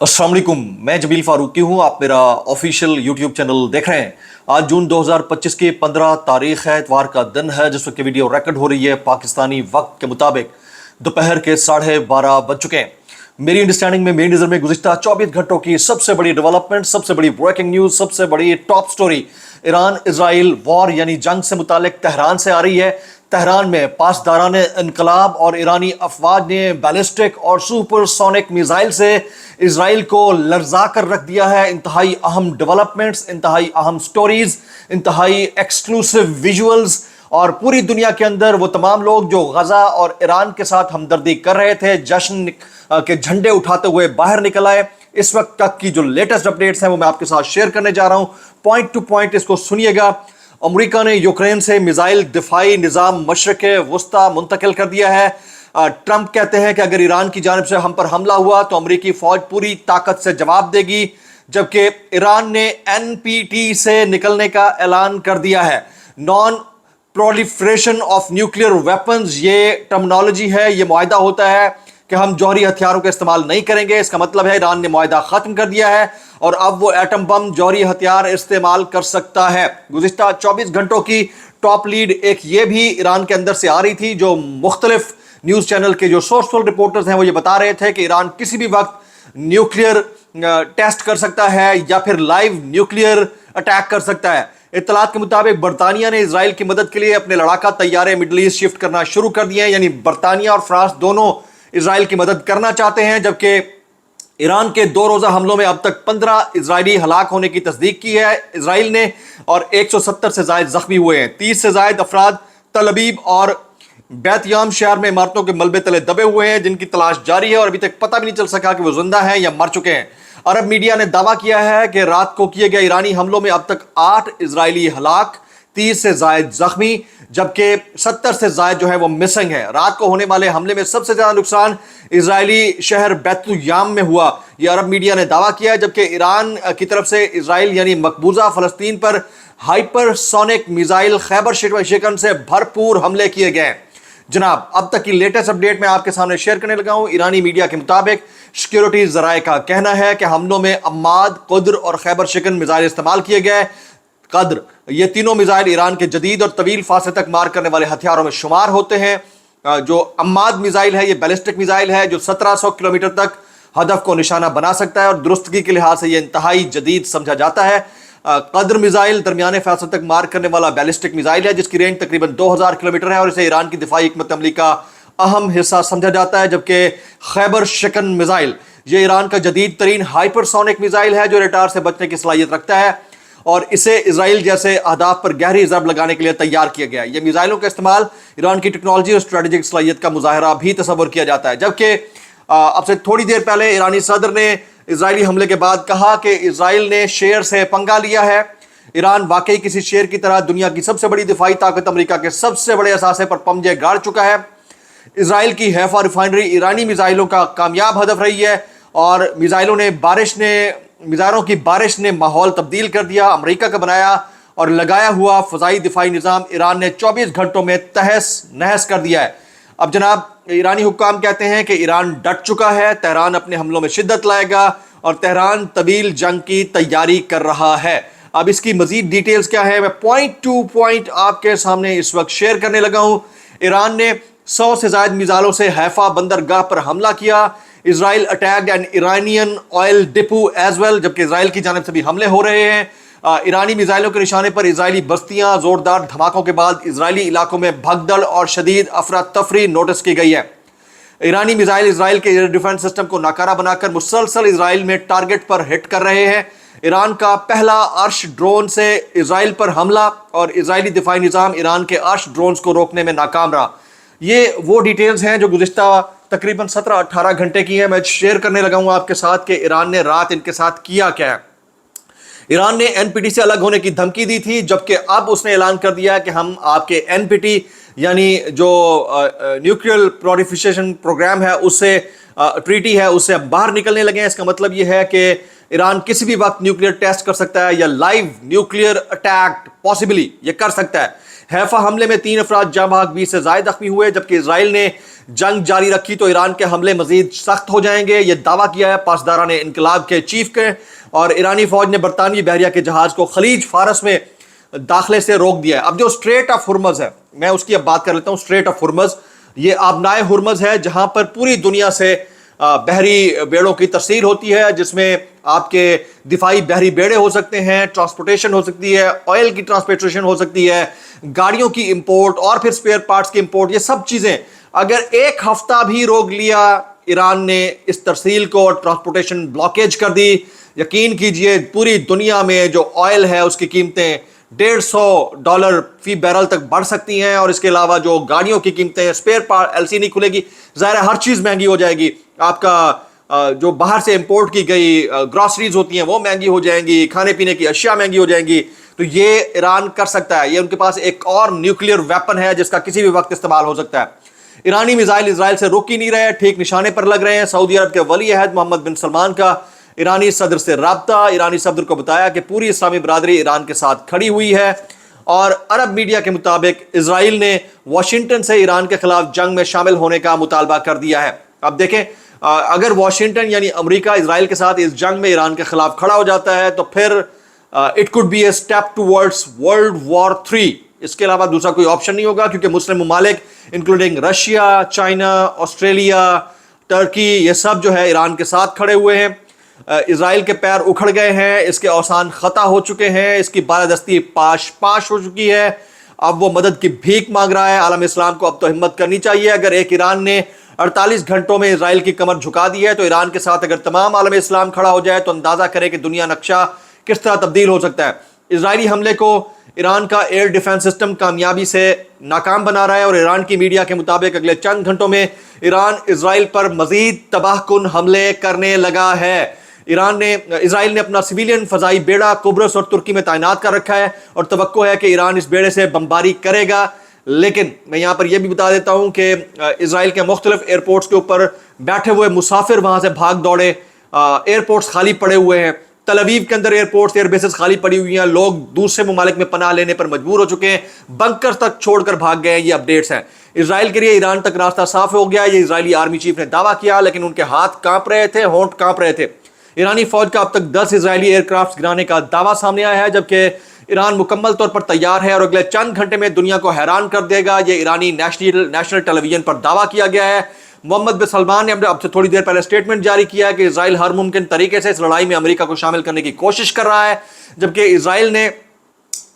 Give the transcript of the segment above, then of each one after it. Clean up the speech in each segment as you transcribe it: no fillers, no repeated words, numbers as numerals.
अस्सलाम वालेकुम, मैं जमील फारूकी हूँ। आप मेरा ऑफिशियल यूट्यूब चैनल देख रहे हैं। आज जून 2025 की 15 तारीख है, इतवार का दिन है, जिस वक्त वीडियो रिकॉर्ड हो रही है पाकिस्तानी वक्त के मुताबिक दोपहर के 12:30 बज चुके हैं। मेरी अंडरस्टैंडिंग में, मेरी नज़र में गुज़िश्ता 24 घंटों की सबसे बड़ी डेवलपमेंट, सबसे बड़ी ब्रेकिंग न्यूज़, सबसे बड़ी top story Iran Israel war यानी जंग से मुतालिक तेहरान से आ रही है। तेहरान में पासदारान इनकलाब और ईरानी अफवाज ने बैलिस्टिक और सुपरसोनिक मिसाइल से इसराइल को लर्जा कर रख दिया है। इंतहाई अहम डेवलपमेंट्स, इंतहाई अहम स्टोरीज, इंतहाई एक्सक्लूसिव विजुअल्स, और पूरी दुनिया के अंदर वो तमाम लोग जो गजा और ईरान के साथ हमदर्दी कर रहे थे, जश्न के झंडे उठाते हुए बाहर निकल आए। इस वक्त तक की जो लेटेस्ट अपडेट्स हैं वो मैं आपके साथ शेयर करने जा रहा हूं। पॉइंट टू पॉइंट इसको सुनिएगा। अमेरिका ने यूक्रेन से मिसाइल दिफाई निज़ाम मशरक़ वस्ता मुंतकिल कर दिया है। ट्रंप कहते हैं कि अगर ईरान की जानिब से हम पर हमला हुआ तो अमेरिकी फौज पूरी ताकत से जवाब देगी, जबकि ईरान ने एनपीटी से निकलने का ऐलान कर दिया है। Non proliferation of nuclear weapons ये टर्मिनोलॉजी है। ये मुआहदा होता है कि हम जौहरी हथियारों का इस्तेमाल नहीं करेंगे। इसका मतलब है ईरान ने मुआहदा खत्म कर दिया है और अब वो एटम बम जौहरी हथियार इस्तेमाल कर सकता है। गुज़िश्ता 24 घंटों की टॉप लीड एक ये भी ईरान के अंदर से आ रही थी, जो मुख्तलिफ न्यूज़ चैनल के जो सोर्सफुल रिपोर्टर्स हैं वो ये बता रहे थे कि ईरान किसी भी वक्त न्यूक्लियर टेस्ट कर सकता है या फिर लाइव न्यूक्लियर अटैक कर सकता है। इत्तलात के मुताबिक बरतानिया ने इसराइल की मदद के लिए अपने लड़ाका तैयारे मिडल ईस्ट शिफ्ट करना शुरू कर दिए हैं। यानी बरतानिया और फ्रांस दोनों इसराइल की मदद करना चाहते हैं, जबकि ईरान के 2 रोज़ा हमलों में अब तक 15 इजरायली हलाक होने की तस्दीक की है इसराइल ने, और 170 से ज़ायद जख्मी हुए हैं। 30 से ज़ायद अफराद तल अबीब और बैतयाम शहर में इमारतों के मलबे तले दबे हुए हैं, जिनकी तलाश जारी है और अभी तक पता भी नहीं चल सका कि वो जिंदा हैं या मर चुके हैं। अरब मीडिया ने दावा किया है कि रात को किए गए ईरानी हमलों में अब तक 8 इजरायली हलाक, 30 से ज़ायद जख्मी, जबकि 70 से ज़ायद जो है वो मिसिंग है। रात को होने वाले हमले में सबसे ज़्यादा नुकसान इजरायली शहर बैतुयाम में हुआ, यह अरब मीडिया ने दावा किया है। जबकि ईरान की तरफ से इसराइल यानी मकबूजा फ़लस्तीन पर हाइपरसोनिक मिसाइल खैबर शिकन से भरपूर हमले किए गए। जनाब, अब तक की लेटेस्ट अपडेट मैं आपके सामने शेयर करने लगा हूं। ईरानी मीडिया के मुताबिक सिक्योरिटी ज़राए का कहना है कि हमलों में अम्माद, कुद्र और खैबर शिकन मिसाइल इस्तेमाल किए गए। कद्र, ये तीनों मिसाइल ईरान के जदीद और तवील फासले तक मार करने वाले हथियारों में शुमार होते हैं। जो अम्माद मिसाइल है ये बैलिस्टिक मिसाइल है जो 1700 किलोमीटर तक हदफ को निशाना बना सकता है और दुरुस्तगी के लिहाज से यह इंतहाई जदीद समझा जाता है। कद्र मिसाइल दरमियाने फासले तक मार करने वाला बैलिस्टिक मिसाइल है जिसकी रेंज तकरीबन 2000 किलोमीटर है और इसे ईरान की दिफाई हिकमत अमली का अहम हिस्सा समझा जाता है। जबकि खैबर शिकन मिसाइल ये ईरान का जदीद तरीन हाइपरसोनिक मिसाइल है जो रडार से बचने की सलाहियत रखता है और इसे इसराइल जैसे अहदाफ पर गहरी ज़रब लगाने के लिए तैयार किया गया है। ये मिसाइलों का इस्तेमाल ईरान की टेक्नोलॉजी और स्ट्रेटेजिक सलाहियत का मुजाहरा भी तस्वर किया जाता है। जबकि अब से थोड़ी देर पहले ईरानी सदर ने इजरायली हमले के बाद कहा कि इसराइल ने शेर से पंगा लिया है। ईरान वाकई किसी शेर की तरह दुनिया की सबसे बड़ी दिफाई ताकत अमेरिका के सबसे बड़े असासे पर पंजे गाड़ चुका है। इसराइल की हैफा रिफाइनरी ईरानी मिसाइलों का कामयाब हदफ रही है और मिसाइलों की बारिश ने माहौल तब्दील कर दिया। अमेरिका का बनाया और लगाया हुआ फ़ज़ाई दिफाई निज़ाम ईरान ने 24 घंटों में तहस नहस कर दिया है। अब जनाब, ईरानी हुक्काम कहते हैं कि ईरान डट चुका है, तेहरान अपने हमलों में शिद्दत लाएगा और तेहरान तवील जंग की तैयारी कर रहा है। अब इसकी मजीद डिटेल्स क्या है मैं पॉइंट टू पॉइंट आपके सामने इस वक्त शेयर करने लगा हूं। ईरान ने 100 से ज़ायद मिसाइलों से हैफा बंदरगाह पर हमला किया। Israel attacked an Iranian oil depot as well, जबकि इसराइल की जानिब से भी हमले हो रहे हैं। ईरानी मिसाइलों के निशाने पर इजरायली बस्तियां, जोरदार धमाकों के बाद इजरायली इलाकों में भगदड़ और शदीद अफरा तफरी नोटिस की गई है। ईरानी मिसाइल इसराइल के एयर डिफेंस सिस्टम को नाकारा बनाकर मुसलसल इसराइल में टारगेट पर हिट कर रहे हैं। ईरान का पहला अर्श ड्रोन से इसराइल पर हमला और इसराइली दिफाई निज़ाम ईरान के अर्श ड्रोन्स को रोकने में नाकाम रहा। ये वो डिटेल्स हैं जो गुज़िश्ता तकरीबन 17-18 घंटे की है। मैं शेयर करने लगा हूँ आपके साथ कि ईरान ने रात इनके साथ किया क्या है। ईरान ने एनपीटी से अलग होने की धमकी दी थी, जबकि अब उसने ऐलान कर दिया है कि हम आपके एनपीटी यानी जो न्यूक्लियर प्रोलिफरेशन प्रोग्राम है उससे ट्रीटी है उससे बाहर निकलने लगे हैं। इसका मतलब यह है कि ईरान किसी भी वक्त न्यूक्लियर टेस्ट कर सकता है या लाइव न्यूक्लियर अटैक पॉसिबली ये कर सकता है। हैफा हमले में 3 अफराद जाँ बहक, 20 से ज़ायद जख्मी हुए। जबकि इसराइल ने जंग जारी रखी तो ईरान के हमले मजीद सख्त हो जाएंगे, ये दावा किया है पासदारान इनकलाब के चीफ के। और ईरानी फौज ने बरतानवी बहरिया के जहाज को खलीज फारस में दाखिले से रोक दिया है। अब जो स्ट्रेट ऑफ हुर्मज है, मैं उसकी अब बात कर लेता हूँ। स्ट्रेट ऑफ हुर्मज ये आबनाए हुर्मज है, जहां पर पूरी दुनिया से बहरी बेड़ों की तरसील होती है, जिसमें आपके दिफाई बहरी बेड़े हो सकते हैं, ट्रांसपोर्टेशन हो सकती है, ऑयल की ट्रांसपोर्टेशन हो सकती है, गाड़ियों की इंपोर्ट और फिर स्पेयर पार्ट्स की इंपोर्ट, ये सब चीज़ें अगर एक हफ्ता भी रोक लिया ईरान ने इस तरसील को और ट्रांसपोर्टेशन ब्लॉकेज कर दी, यकीन कीजिए पूरी दुनिया में जो ऑयल है उसकी कीमतें $150 फी बैरल तक बढ़ सकती हैं। और इसके अलावा जो गाड़ियों की कीमतें, स्पेयर पार्ट, एलसी नहीं खुलेगी, ज़ाहिर है हर चीज़ महंगी हो जाएगी। आपका जो बाहर से इंपोर्ट की गई ग्रॉसरीज होती हैं वो महंगी हो जाएंगी, खाने पीने की अशिया महंगी हो जाएंगी। तो ये ईरान कर सकता है, ये उनके पास एक और न्यूक्लियर वेपन है जिसका किसी भी वक्त इस्तेमाल हो सकता है। ईरानी मिसाइल इसराइल से रुक ही नहीं रहे, ठीक निशाने पर लग रहे हैं। सऊदी अरब के वली अहद मोहम्मद बिन सलमान का ईरानी सदर से राब्ता, ईरानी सदर को बताया कि पूरी इस्लामी बरादरी ईरान के साथ खड़ी हुई है। और अरब मीडिया के मुताबिक इसराइल ने वाशिंगटन से ईरान के खिलाफ जंग में शामिल होने का मुतालबा कर दिया है। अब देखें, अगर वाशिंगटन यानी अमेरिका इसराइल के साथ इस जंग में ईरान के खिलाफ खड़ा हो जाता है तो फिर it could be a step towards world war 3। इसके अलावा दूसरा कोई ऑप्शन नहीं होगा, क्योंकि मुस्लिम ममालिक including Russia, China, Australia, Turkey, ये सब जो है ईरान के साथ खड़े हुए हैं। इसराइल के पैर उखड़ गए हैं, इसके औसान खता हो चुके हैं, इसकी बालादस्ती पाश पाश हो चुकी है। अब वो मदद की भीख मांग रहा है। आलम इस्लाम को अब तो हिम्मत करनी चाहिए। अगर एक ईरान ने 48 घंटों में इसराइल की कमर झुका दी है, तो ईरान के साथ अगर तमाम आलम इस्लाम खड़ा हो जाए तो अंदाजा करे कि दुनिया नक्शा किस तरह तब्दील हो सकता है। इसराइली हमले को ईरान का एयर डिफेंस सिस्टम कामयाबी से नाकाम बना रहा है। और ईरान की मीडिया के मुताबिक अगले चंद घंटों में ईरान इसराइल पर मजीद तबाहकुन हमले करने लगा है। इसराइल ने अपना सिविलियन फजाई बेड़ा कुब्रस और तुर्की में तैनात कर रखा है और तवक्को है कि ईरान इस बेड़े से बमबारी करेगा। लेकिन मैं यहाँ पर यह भी बता देता हूँ कि इसराइल के मुख्तलिफ एयरपोर्ट्स के ऊपर बैठे हुए मुसाफिर वहाँ से भाग दौड़े, एयरपोर्ट्स खाली पड़े हुए हैं। तल अवीव के अंदर एयरपोर्ट्स, एयरबेसेस खाली पड़ी हुई हैं, लोग दूसरे ममालिक में पनाह लेने पर मजबूर हो चुके हैं, बंकर तक छोड़कर भाग गए हैं। ये अपडेट्स हैं। इसराइल के लिए ईरान तक रास्ता साफ हो गया, ये इसराइली आर्मी चीफ ने दावा किया, लेकिन उनके हाथ कांप रहे थे, होंठ कांप रहे थे। ईरानी फौज का अब तक 10 इजरायली एयरक्राफ्ट गिराने का दावा सामने आया है, जबकि ईरान मुकम्मल तौर पर तैयार है और अगले चंद घंटे में दुनिया को हैरान कर देगा। ये ईरानी नेशनल टेलीविजन पर दावा किया गया है। मोहम्मद बिन सलमान ने अब से थोड़ी देर पहले स्टेटमेंट जारी किया है कि इसराइल हर मुमकिन तरीके से इस लड़ाई में अमेरिका को शामिल करने की कोशिश कर रहा है। जबकि इसराइल ने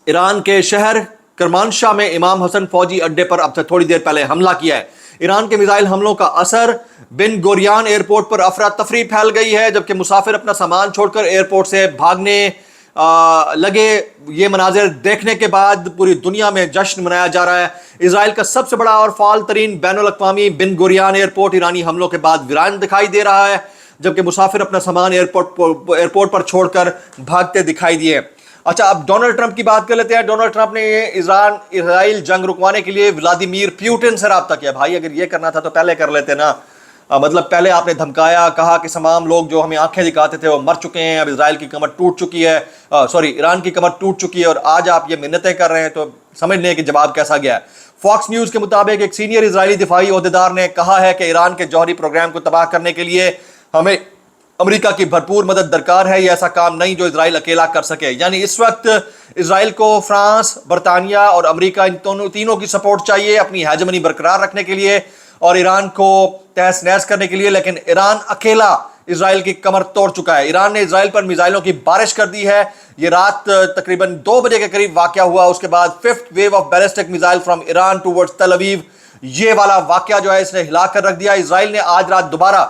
ईरान के शहर करमानशाह में इमाम हसन फौजी अड्डे पर अब से थोड़ी देर पहले हमला किया है। ईरान के मिसाइल हमलों का असर बिन गोरियान एयरपोर्ट पर अफरा तफरी फैल गई है, जबकि मुसाफिर अपना सामान छोड़कर एयरपोर्ट से भागने लगे। ये मनाजिर देखने के बाद पूरी दुनिया में जश्न मनाया जा रहा है। इसराइल का सबसे बड़ा और फाल तरीन बैनुल अक़वामी बिन गोरियान एयरपोर्ट ईरानी हमलों के बाद वीरान दिखाई दे रहा है, जबकि मुसाफिर अपना सामान एयरपोर्ट पर छोड़कर भागते दिखाई दिए। अच्छा, अब डोनाल्ड ट्रंप की बात कर लेते हैं। डोनाल्ड ट्रंप ने इसराइल जंग रुकवाने के लिए व्लादिमीर पुतिन से रब्ता किया। भाई अगर ये करना था तो पहले कर लेते ना, मतलब पहले आपने धमकाया, कहा कि तमाम लोग जो हमें आंखें दिखाते थे वो मर चुके हैं, अब इसराइल की कमर टूट चुकी है, ईरान की कमर टूट चुकी है, और आज आप ये मिन्नतें कर रहे हैं, तो समझ लें कि जवाब कैसा गया है। फॉक्स न्यूज के मुताबिक एक सीनियर इसराइली दिफाई ओहदेदार ने कहा है कि ईरान के जौहरी प्रोग्राम को तबाह करने के लिए हमें अमेरिका की भरपूर मदद दरकार है। ये ऐसा काम नहीं जो इसराइल अकेला कर सके। यानी इस वक्त इसराइल को फ्रांस, बरतानिया और अमेरिका, इन तीनों की सपोर्ट चाहिए अपनी हेजमनी बरकरार रखने के लिए और ईरान को तहस नहस करने के लिए। लेकिन ईरान अकेला इसराइल की कमर तोड़ चुका है। ईरान ने इसराइल पर मिसाइलों की बारिश कर दी है। ये रात तकरीबन 2 बजे के करीब वाकया हुआ। उसके बाद 5th wave of ballistic missile from Iran towards तल अवीव, ये वाला वाकया जो है इसने हिला कर रख दिया। इसराइल ने आज रात दोबारा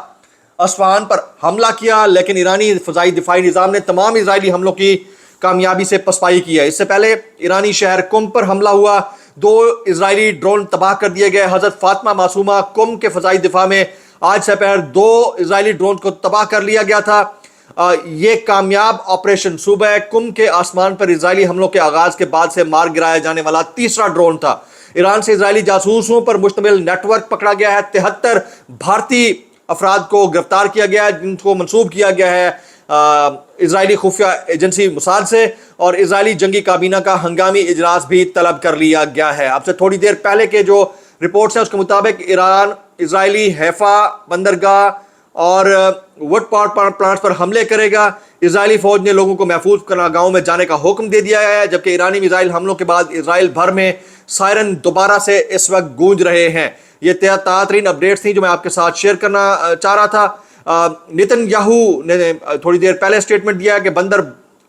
अस्फहान पर हमला किया, लेकिन ईरानी फजाई दिफाई निज़ाम ने तमाम इजरायली हमलों की कामयाबी से पसपाई की है। इससे पहले ईरानी शहर कुम पर हमला हुआ, 2 इजरायली ड्रोन तबाह कर दिए गए। हजरत फातिमा मासूमा कुम के फजाई दिफा में आज दोपहर 2 इजरायली ड्रोन को तबाह कर लिया गया था। ये कामयाब ऑपरेशन सुबह कुम के आसमान पर इजरायली हमलों के आगाज के बाद से मार गिराया जाने वाला 3रा ड्रोन था। ईरान से इजरायली जासूसों पर मुश्तमिल नेटवर्क पकड़ा गया है। 73 भारतीय अफराद को गिरफ्तार किया गया है, जिनको मंसूब किया गया है اسرائیلی خفیہ ایجنسی موساد سے، اور اسرائیلی جنگی کابینہ کا ہنگامی اجلاس بھی طلب کر لیا گیا ہے۔ اب سے تھوڑی دیر پہلے کے جو رپورٹس ہیں اس کے مطابق ایران اسرائیلی حیفا بندرگاہ اور ووڈ پاور پلانٹس پر حملے کرے گا۔ اسرائیلی فوج نے لوگوں کو محفوظ پناہگاہوں میں جانے کا حکم دے دیا ہے، جبکہ ایرانی میزائل حملوں کے بعد اسرائیل بھر میں سائرن دوبارہ سے اس وقت گونج رہے ہیں۔ یہ تازہ ترین اپڈیٹس تھیں جو میں آپ کے ساتھ شیئر کرنا چاہ رہا تھا۔ نیتن یاہو نے تھوڑی دیر پہلے اسٹیٹمنٹ دیا کہ بندر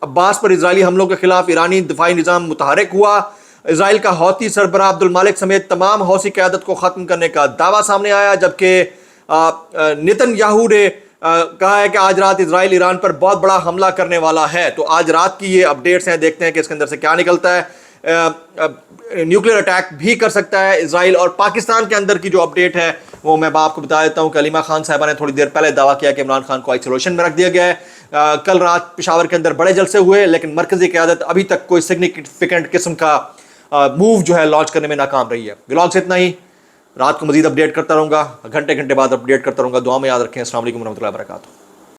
عباس پر اسرائیلی حملوں کے خلاف ایرانی دفاعی نظام متحرک ہوا۔ اسرائیل کا حوثی سربراہ عبد المالک سمیت تمام حوثی قیادت کو ختم کرنے کا دعویٰ سامنے آیا، جبکہ نیتن یاہو نے کہا ہے کہ آج رات اسرائیل ایران پر بہت بڑا حملہ کرنے والا ہے۔ تو آج رات کی یہ اپڈیٹس ہیں، دیکھتے ہیں کہ اس کے اندر سے کیا نکلتا ہے۔ نیوکلیر اٹیک بھی کر سکتا ہے اسرائیل، اور پاکستان کے اندر کی جو اپڈیٹ ہے وہ میں آپ کو بتا دیتا ہوں کہ علیمہ خان صاحبہ نے تھوڑی دیر پہلے دعویٰ کیا کہ عمران خان کو آئسولیشن میں رکھ دیا گیا ہے۔ کل رات پشاور کے اندر بڑے جلسے ہوئے، لیکن مرکزی قیادت ابھی تک کوئی سگنیفیکنٹ قسم کا موو جو ہے لانچ کرنے میں ناکام رہی ہے۔ ولاگ سے اتنا ہی، رات کو مزید اپڈیٹ کرتا رہوں گا، گھنٹے بعد اپڈیٹ کرتا رہوں گا۔ دعا میں یاد رکھیں۔ السلام علیکم ورحمۃ اللہ وبرکاتہ۔